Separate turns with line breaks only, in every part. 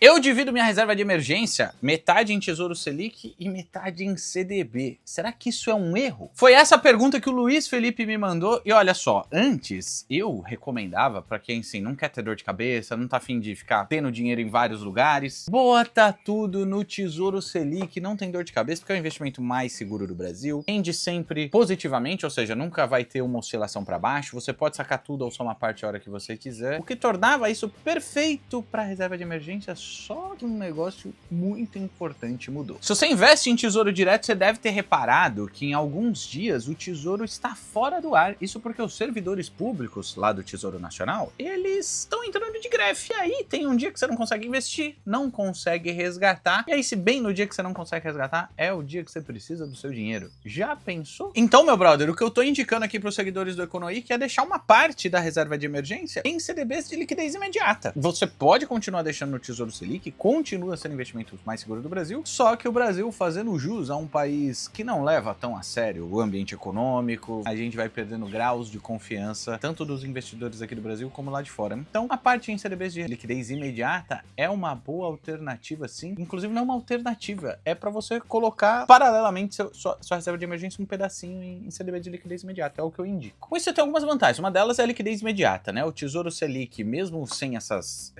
Eu divido minha reserva de emergência, metade em Tesouro Selic e metade em CDB. Será que isso é um erro? Foi essa a pergunta que o Luiz Felipe me mandou e olha só, antes eu recomendava para quem assim, não quer ter dor de cabeça, não tá afim de ficar tendo dinheiro em vários lugares, bota tudo no Tesouro Selic, não tem dor de cabeça porque é o investimento mais seguro do Brasil, rende sempre positivamente, ou seja, nunca vai ter uma oscilação para baixo, você pode sacar tudo ou só uma parte a hora que você quiser, o que tornava isso perfeito para reserva de emergência. Só que um negócio muito importante mudou. Se você investe em Tesouro Direto, você deve ter reparado que em alguns dias o Tesouro está fora do ar. Isso porque os servidores públicos lá do Tesouro Nacional, eles estão entrando de greve. E aí tem um dia que você não consegue investir, não consegue resgatar. E aí se bem no dia que você não consegue resgatar, é o dia que você precisa do seu dinheiro. Já pensou? Então, meu brother, o que eu tô indicando aqui para os seguidores do Economy é deixar uma parte da reserva de emergência em CDBs de liquidez imediata. Você pode continuar deixando no Tesouro Selic, continua sendo o investimento mais seguro do Brasil, só que o Brasil fazendo jus a um país que não leva tão a sério o ambiente econômico, a gente vai perdendo graus de confiança, tanto dos investidores aqui do Brasil como lá de fora. Então, a parte em CDBs de liquidez imediata é uma boa alternativa sim, inclusive não é uma alternativa, é para você colocar paralelamente sua reserva de emergência um pedacinho em CDB de liquidez imediata, é o que eu indico. Com isso você tem algumas vantagens, uma delas é a liquidez imediata, né? O Tesouro Selic, mesmo sem essas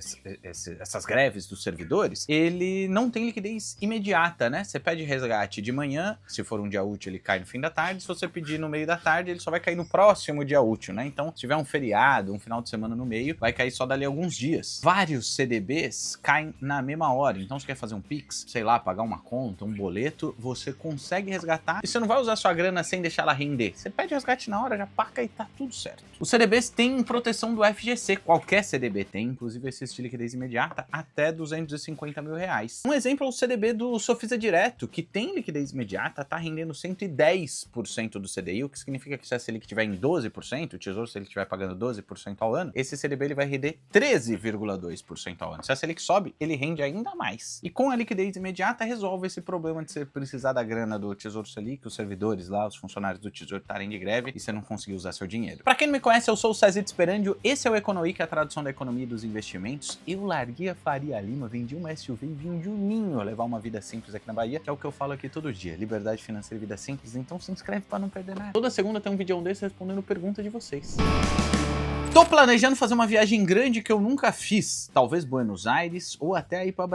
greves dos servidores, ele não tem liquidez imediata, né? Você pede resgate de manhã, se for um dia útil ele cai no fim da tarde, se você pedir no meio da tarde ele só vai cair no próximo dia útil, né? Então se tiver um feriado, um final de semana no meio, vai cair só dali a alguns dias. Vários CDBs caem na mesma hora, então você quer fazer um Pix, sei lá, pagar uma conta, um boleto, você consegue resgatar e você não vai usar sua grana sem deixar ela render. Você pede resgate na hora, já paga e tá tudo certo. Os CDBs têm proteção do FGC, qualquer CDB tem, inclusive esse de liquidez imediata, até 250 mil reais. Um exemplo é o CDB do Sofisa Direto, que tem liquidez imediata, tá rendendo 110% do CDI, o que significa que se a Selic tiver em 12%, o Tesouro se ele estiver pagando 12% ao ano, esse CDB ele vai render 13,2% ao ano. Se a Selic sobe, ele rende ainda mais. E com a liquidez imediata resolve esse problema de você precisar da grana do Tesouro Selic, os servidores lá, os funcionários do Tesouro estarem de greve e você não conseguir usar seu dinheiro. Para quem não me conhece, eu sou o Cezito Sperandio, esse é o Economy, que é a tradução da economia e dos investimentos. Eu larguei a Faria Lima, vendi uma SUV e vim de Juninho levar uma vida simples aqui na Bahia, que é o que eu falo aqui todo dia, liberdade financeira e vida simples, então se inscreve para não perder nada. Toda segunda tem um vídeo desse respondendo pergunta de vocês. Tô planejando fazer uma viagem grande que eu nunca fiz, talvez Buenos Aires ou até ir pra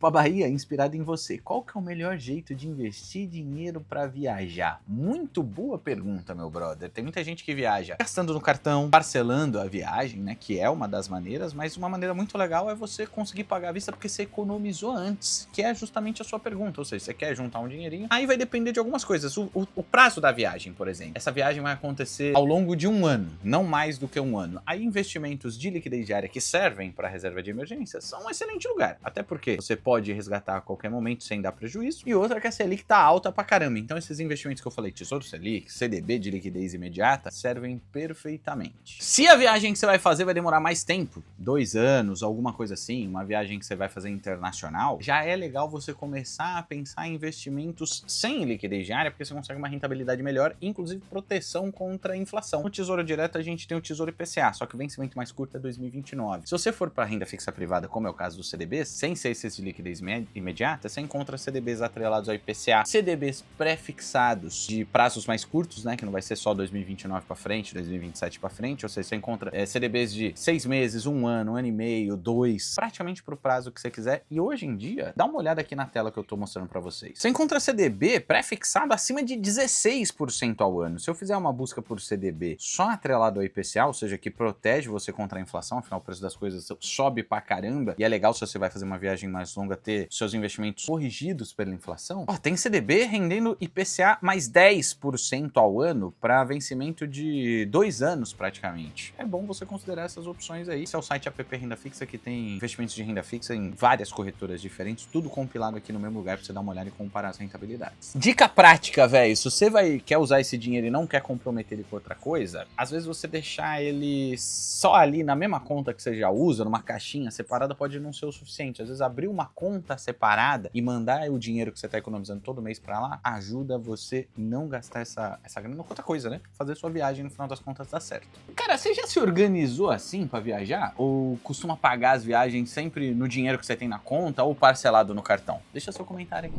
Bahia, inspirado em você. Qual que é o melhor jeito de investir dinheiro para viajar? Muito boa pergunta, meu brother. Tem muita gente que viaja gastando no cartão, parcelando a viagem, né, que é uma das maneiras, mas uma maneira muito legal é você conseguir pagar à vista porque você economizou antes, que é justamente a sua pergunta, ou seja, você quer juntar um dinheirinho, aí vai depender de algumas coisas, o prazo da viagem, por exemplo. Essa viagem vai acontecer ao longo de um ano, não mais do que um ano. Aí investimentos de liquidez diária que servem para reserva de emergência são um excelente lugar, até porque você pode resgatar a qualquer momento sem dar prejuízo, e outra é que a Selic tá alta pra caramba, então esses investimentos que eu falei, Tesouro Selic, CDB de liquidez imediata, servem perfeitamente. Se a viagem que você vai fazer vai demorar mais tempo, 2 anos, alguma coisa assim, uma viagem que você vai fazer internacional, já é legal você começar a pensar em investimentos sem liquidez diária, porque você consegue uma rentabilidade melhor, inclusive proteção contra a inflação. No Tesouro Direto a gente tem o Tesouro IPCA, só que o vencimento mais curto é 2029. Se você for para renda fixa privada, como é o caso dos CDBs, sem ser esses de liquidez imediata, você encontra CDBs atrelados ao IPCA, CDBs pré-fixados de prazos mais curtos, né, que não vai ser só 2029 para frente, 2027 para frente, ou seja, você encontra CDBs de 6 meses, 1 ano, 1 ano e meio, 2, praticamente pro prazo que você quiser. E hoje em dia, dá uma olhada aqui na tela que eu tô mostrando para vocês. Você encontra CDB pré-fixado acima de 16% ao ano. Se eu fizer uma busca por CDB só atrelado ao IPCA, ou seja, que protege você contra a inflação, afinal o preço das coisas sobe pra caramba, e é legal se você vai fazer uma viagem mais longa ter seus investimentos corrigidos pela inflação. Ó, tem CDB rendendo IPCA mais 10% ao ano para vencimento de 2 anos praticamente. É bom você considerar essas opções aí. Esse é o site App Renda Fixa, que tem investimentos de renda fixa em várias corretoras diferentes, tudo compilado aqui no mesmo lugar pra você dar uma olhada e comparar as rentabilidades. Dica prática, velho, se você quer usar esse dinheiro e não quer comprometer ele com outra coisa, às vezes você deixar ele só ali na mesma conta que você já usa, numa caixinha separada, pode não ser o suficiente. Às vezes abrir uma conta separada e mandar o dinheiro que você tá economizando todo mês pra lá, ajuda você não gastar essa grana com outra coisa, né? Fazer sua viagem no final das contas dar certo. Cara, você já se organizou assim pra viajar? Ou costuma pagar as viagens sempre no dinheiro que você tem na conta ou parcelado no cartão? Deixa seu comentário aqui.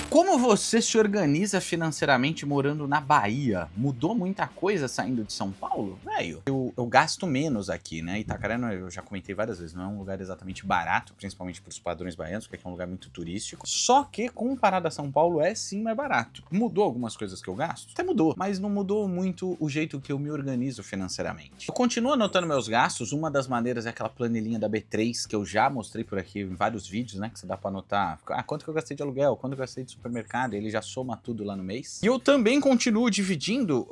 Como você se organiza financeiramente morando na Bahia? Mudou muita coisa saindo de São Paulo? Velho, eu gasto menos aqui, né? Itacaré, eu já comentei várias vezes, não é um lugar exatamente barato, principalmente para os padrões baianos, porque aqui é um lugar muito turístico. Só que, comparado a São Paulo, é sim mais barato. Mudou algumas coisas que eu gasto? Até mudou, mas não mudou muito o jeito que eu me organizo financeiramente. Eu continuo anotando meus gastos, uma das maneiras é aquela planilhinha da B3, que eu já mostrei por aqui em vários vídeos, né? Que você dá para anotar, quanto que eu gastei de aluguel, quanto que eu gastei de supermercado, ele já soma tudo lá no mês. E eu também continuo dividindo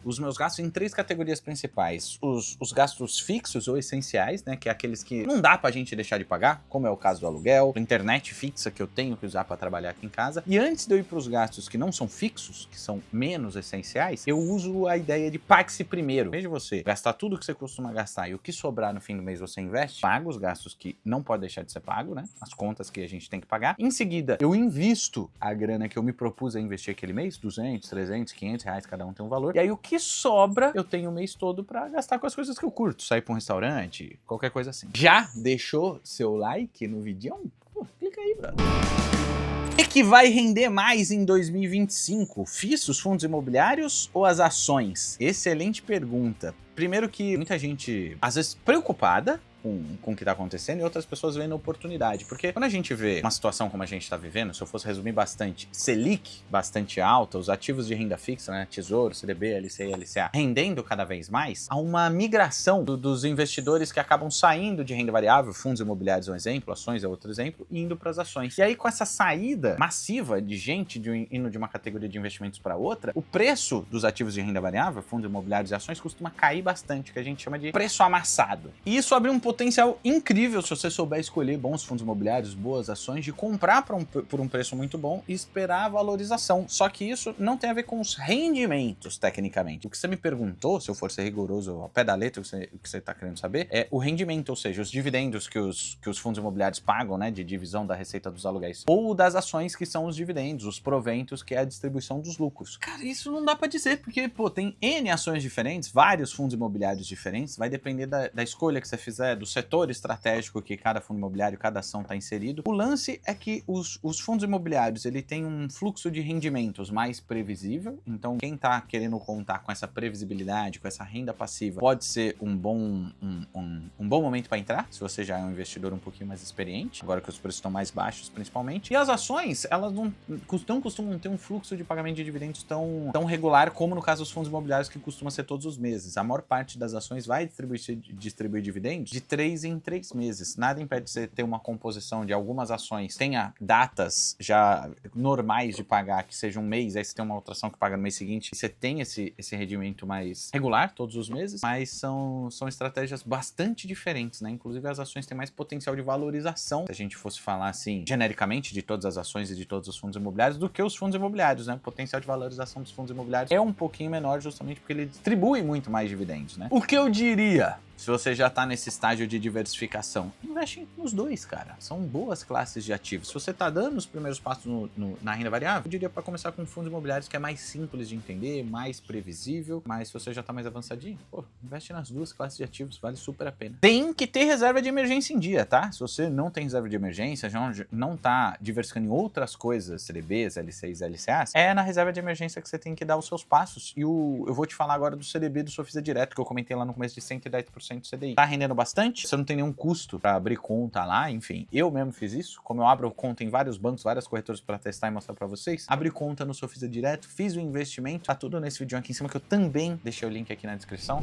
os meus gastos em 3 categorias principais. Os gastos fixos ou essenciais, né, que é aqueles que não dá pra gente deixar de pagar, como é o caso do aluguel, internet fixa que eu tenho que usar pra trabalhar aqui em casa. E antes de eu ir pros gastos que não são fixos, que são menos essenciais, eu uso a ideia de pague-se primeiro. Em vez de você gastar tudo que você costuma gastar e o que sobrar no fim do mês você investe, paga os gastos que não pode deixar de ser pago, né, as contas que a gente tem que pagar. Em seguida, eu invisto a grana que eu me propus a investir aquele mês, 200, 300, 500 reais, cada um tem um valor. E aí o que sobra, eu tenho o mês todo pra gastar com as coisas que eu curto. Sair pra um restaurante, qualquer coisa assim. Já deixou seu like no vídeo? Pô, clica aí, brother. O que vai render mais em 2025? FIIs, os fundos imobiliários ou as ações? Excelente pergunta. Primeiro que muita gente, às vezes, preocupada com o que tá acontecendo e outras pessoas vendo oportunidade. Porque quando a gente vê uma situação como a gente tá vivendo, se eu fosse resumir bastante, Selic bastante alta, os ativos de renda fixa, né, Tesouro, CDB, LCI, LCA, rendendo cada vez mais, há uma migração dos investidores que acabam saindo de renda variável, fundos imobiliários é um exemplo, ações é outro exemplo, e indo para as ações. E aí com essa saída massiva de gente indo de uma categoria de investimentos para outra, o preço dos ativos de renda variável, fundos imobiliários e ações, costuma cair bastante, o que a gente chama de preço amassado. E isso abre um potencial incrível se você souber escolher bons fundos imobiliários, boas ações, de comprar por um preço muito bom e esperar a valorização. Só que isso não tem a ver com os rendimentos, tecnicamente. O que você me perguntou, se eu for ser rigoroso ao pé da letra, o que você está querendo saber, é o rendimento, ou seja, os dividendos que os fundos imobiliários pagam, né, de divisão da receita dos aluguéis, ou das ações, que são os dividendos, os proventos, que é a distribuição dos lucros. Cara, isso não dá para dizer, porque, pô, tem N ações diferentes, vários fundos imobiliários diferentes, vai depender da escolha que você fizer, do setor estratégico que cada fundo imobiliário, cada ação está inserido. O lance é que os fundos imobiliários, ele tem um fluxo de rendimentos mais previsível, então quem está querendo contar com essa previsibilidade, com essa renda passiva, pode ser um bom momento para entrar, se você já é um investidor um pouquinho mais experiente, agora que os preços estão mais baixos principalmente. E as ações, elas não costumam ter um fluxo de pagamento de dividendos tão regular como no caso dos fundos imobiliários, que costuma ser todos os meses. A maior parte das ações vai distribuir dividendos de 3 em 3 meses. Nada impede de você ter uma composição de algumas ações, tenha datas já normais de pagar, que seja um mês, aí você tem uma outra ação que paga no mês seguinte, e você tem esse rendimento mais regular todos os meses, mas são estratégias bastante diferentes, né? Inclusive as ações têm mais potencial de valorização, se a gente fosse falar assim, genericamente, de todas as ações e de todos os fundos imobiliários, do que os fundos imobiliários, né? O potencial de valorização dos fundos imobiliários é um pouquinho menor, justamente porque ele distribui muito mais dividendos, né? O que eu diria? Se você já está nesse estágio de diversificação, investe nos dois, cara. São boas classes de ativos. Se você está dando os primeiros passos na renda variável, eu diria para começar com fundos imobiliários, que é mais simples de entender, mais previsível. Mas se você já está mais avançadinho, pô, investe nas duas classes de ativos, vale super a pena. Tem que ter reserva de emergência em dia, tá? Se você não tem reserva de emergência, já não está diversificando em outras coisas, CDBs, LCIs, LCAs, é na reserva de emergência que você tem que dar os seus passos. E eu vou te falar agora do CDB do Sofisa Direto, que eu comentei lá no começo, de 110% do CDI. Tá rendendo bastante, você não tem nenhum custo para abrir conta lá, enfim. Eu mesmo fiz isso, como eu abro conta em vários bancos, várias corretoras para testar e mostrar para vocês. Abri conta no Sofisa Direto, fiz o investimento, tá tudo nesse vídeo aqui em cima, que eu também deixei o link aqui na descrição.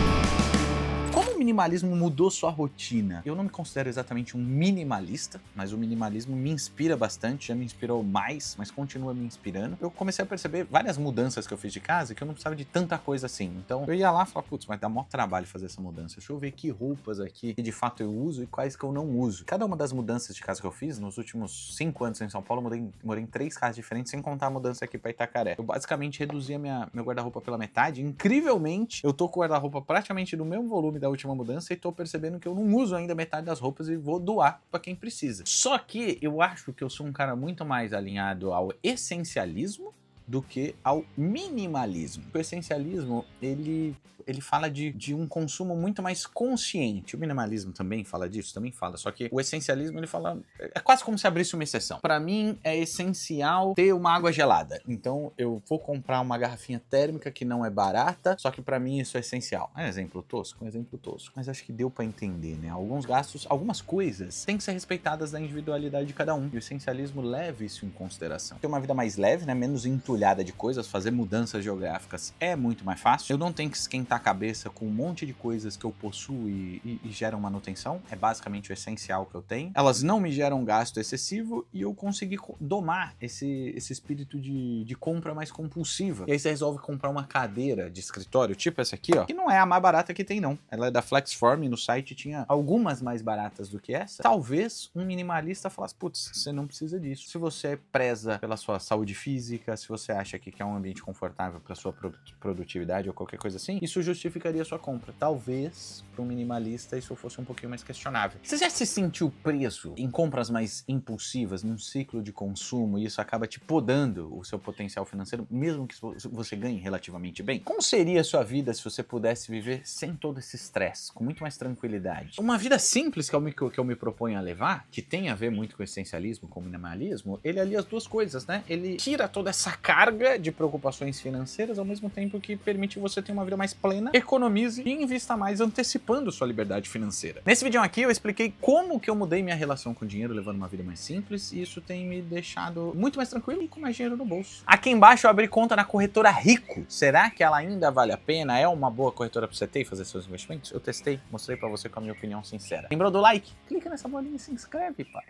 Como minimalismo mudou sua rotina? Eu não me considero exatamente um minimalista, mas o minimalismo me inspira bastante, já me inspirou mais, mas continua me inspirando. Eu comecei a perceber várias mudanças que eu fiz de casa que eu não precisava de tanta coisa assim. Então eu ia lá e falava, putz, mas dá maior trabalho fazer essa mudança. Deixa eu ver que roupas aqui que de fato eu uso e quais que eu não uso. Cada uma das mudanças de casa que eu fiz, nos últimos 5 anos em São Paulo, eu morei em 3 casas diferentes, sem contar a mudança aqui pra Itacaré. Eu basicamente reduzi meu guarda-roupa pela metade. Incrivelmente, eu tô com o guarda-roupa praticamente do mesmo volume da última mudança e tô percebendo que eu não uso ainda metade das roupas e vou doar pra quem precisa. Só que eu acho que eu sou um cara muito mais alinhado ao essencialismo do que ao minimalismo. O essencialismo, ele fala de um consumo muito mais consciente. O minimalismo também fala disso, também fala. Só que o essencialismo, ele fala... É quase como se abrisse uma exceção. Pra mim, é essencial ter uma água gelada. Então, eu vou comprar uma garrafinha térmica que não é barata, só que pra mim isso é essencial. É um exemplo tosco? Um exemplo tosco. Mas acho que deu pra entender, né? Alguns gastos, algumas coisas têm que ser respeitadas da individualidade de cada um. E o essencialismo leva isso em consideração. Ter uma vida mais leve, né? Menos entulhada de coisas, fazer mudanças geográficas é muito mais fácil. Eu não tenho que esquentar a cabeça com um monte de coisas que eu possuo e geram manutenção. É basicamente o essencial que eu tenho. Elas não me geram gasto excessivo e eu consegui domar esse espírito de compra mais compulsiva. E aí você resolve comprar uma cadeira de escritório, tipo essa aqui, ó, que não é a mais barata que tem, não. Ela é da Flexform, no site tinha algumas mais baratas do que essa. Talvez um minimalista falasse, putz, você não precisa disso. Se você preza pela sua saúde física, se você acha que quer um ambiente confortável para sua produtividade ou qualquer coisa assim, isso justificaria a sua compra. Talvez, para um minimalista, isso fosse um pouquinho mais questionável. Você já se sentiu preso em compras mais impulsivas, num ciclo de consumo, e isso acaba te podando o seu potencial financeiro, mesmo que você ganhe relativamente bem? Como seria a sua vida se você pudesse viver sem todo esse estresse, com muito mais tranquilidade? Uma vida simples que eu me proponho a levar, que tem a ver muito com o essencialismo, com o minimalismo, ele alia as duas coisas, né? Ele tira toda essa carga de preocupações financeiras, ao mesmo tempo que permite você ter uma vida mais plena, economize e invista mais, antecipando sua liberdade financeira. Nesse vídeo aqui eu expliquei como que eu mudei minha relação com o dinheiro, levando uma vida mais simples, e isso tem me deixado muito mais tranquilo e com mais dinheiro no bolso. Aqui embaixo eu abri conta na corretora Rico. Será que ela ainda vale a pena? É uma boa corretora pra você ter e fazer seus investimentos? Eu testei, mostrei pra você com a minha opinião sincera. Lembrou do like? Clica nessa bolinha e se inscreve, pai.